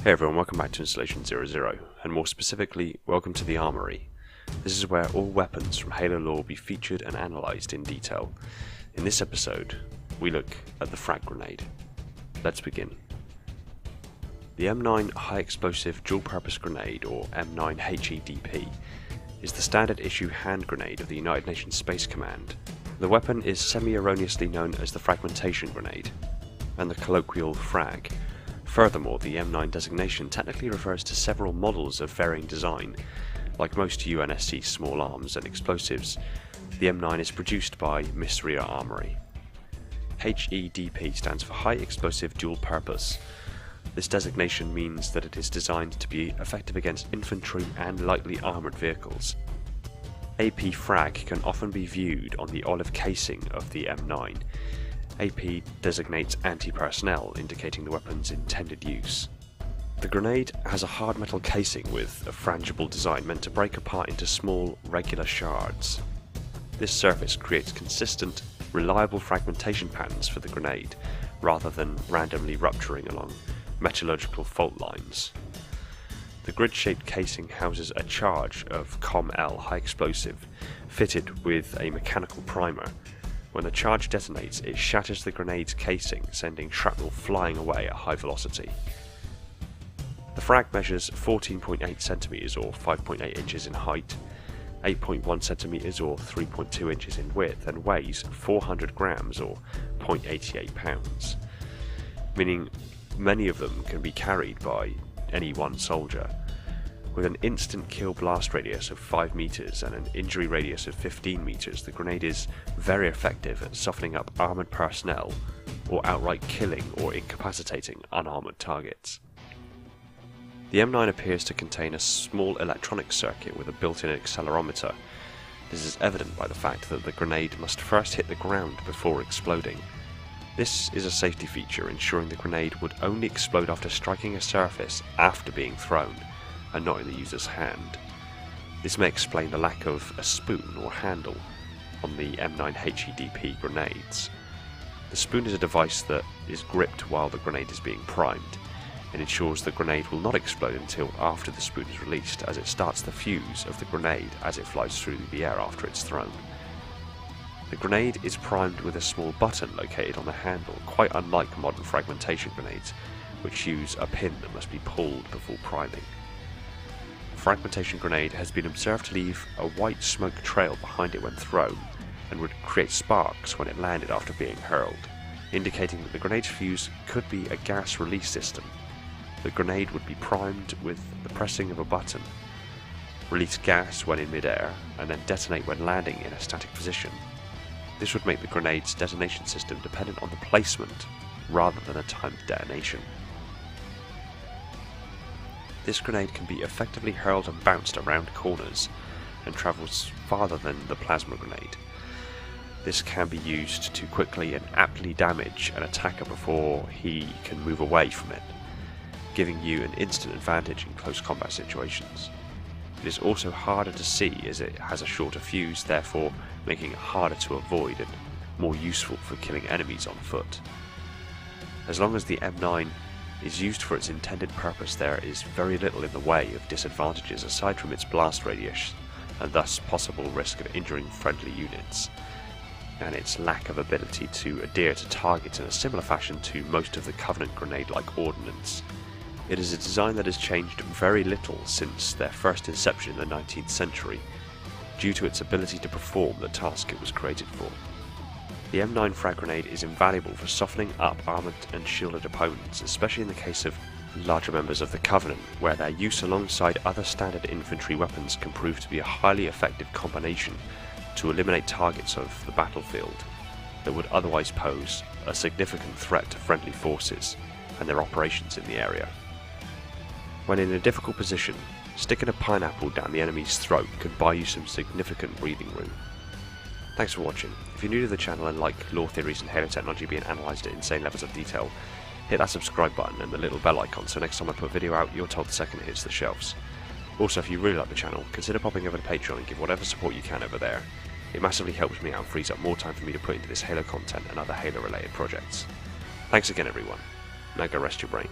Hey everyone, welcome back to Installation 00, and more specifically, welcome to the Armory. This is where all weapons from Halo lore will be featured and analysed in detail. In this episode, we look at the Frag Grenade. Let's begin. The M9 High Explosive Dual Purpose Grenade, or M9 HEDP, is the standard issue hand grenade of the United Nations Space Command. The weapon is semi-erroneously known as the Fragmentation Grenade, and the colloquial Frag. Furthermore, the M9 designation technically refers to several models of varying design. Like most UNSC small arms and explosives, the M9 is produced by Mysteria Armory. HEDP stands for High Explosive Dual Purpose. This designation means that it is designed to be effective against infantry and lightly armoured vehicles. AP Frag can often be viewed on the olive casing of the M9. AP designates anti-personnel, indicating the weapon's intended use. The grenade has a hard metal casing with a frangible design meant to break apart into small, regular shards. This surface creates consistent, reliable fragmentation patterns for the grenade, rather than randomly rupturing along metallurgical fault lines. The grid-shaped casing houses a charge of COM-L high explosive, fitted with a mechanical primer. When the charge detonates, it shatters the grenade's casing, sending shrapnel flying away at high velocity. The frag measures 14.8 cm or 5.8 inches in height, 8.1 cm or 3.2 inches in width, and weighs 400 grams or 0.88 pounds, meaning many of them can be carried by any one soldier. With an instant kill blast radius of 5 meters and an injury radius of 15 meters, the grenade is very effective at softening up armored personnel or outright killing or incapacitating unarmored targets. The M9 appears to contain a small electronic circuit with a built-in accelerometer. This is evident by the fact that the grenade must first hit the ground before exploding. This is a safety feature, ensuring the grenade would only explode after striking a surface after being thrown, and not in the user's hand. This may explain the lack of a spoon or handle on the M9 HEDP grenades. The spoon is a device that is gripped while the grenade is being primed, and ensures the grenade will not explode until after the spoon is released, as it starts the fuse of the grenade as it flies through the air after it's thrown. The grenade is primed with a small button located on the handle, quite unlike modern fragmentation grenades, which use a pin that must be pulled before priming. The fragmentation grenade has been observed to leave a white smoke trail behind it when thrown, and would create sparks when it landed after being hurled, indicating that the grenade's fuse could be a gas release system. The grenade would be primed with the pressing of a button, release gas when in midair, and then detonate when landing in a static position. This would make the grenade's detonation system dependent on the placement rather than a timed detonation. This grenade can be effectively hurled and bounced around corners and travels farther than the plasma grenade. This can be used to quickly and aptly damage an attacker before he can move away from it, giving you an instant advantage in close combat situations. It is also harder to see as it has a shorter fuse, therefore making it harder to avoid and more useful for killing enemies on foot. As long as the M9 is used for its intended purpose, there is very little in the way of disadvantages aside from its blast radius and thus possible risk of injuring friendly units, and its lack of ability to adhere to targets in a similar fashion to most of the Covenant grenade-like ordnance. It is a design that has changed very little since their first inception in the 19th century, due to its ability to perform the task it was created for. The M9 frag grenade is invaluable for softening up armoured and shielded opponents, especially in the case of larger members of the Covenant, where their use alongside other standard infantry weapons can prove to be a highly effective combination to eliminate targets of the battlefield that would otherwise pose a significant threat to friendly forces and their operations in the area. When in a difficult position, sticking a pineapple down the enemy's throat could buy you some significant breathing room. Thanks for watching. If you're new to the channel and like lore theories and Halo technology being analysed at insane levels of detail, hit that subscribe button and the little bell icon so next time I put a video out you're told the second it hits the shelves. Also, if you really like the channel, consider popping over to Patreon and give whatever support you can over there. It massively helps me out and frees up more time for me to put into this Halo content and other Halo related projects. Thanks again everyone. Now go rest your brain.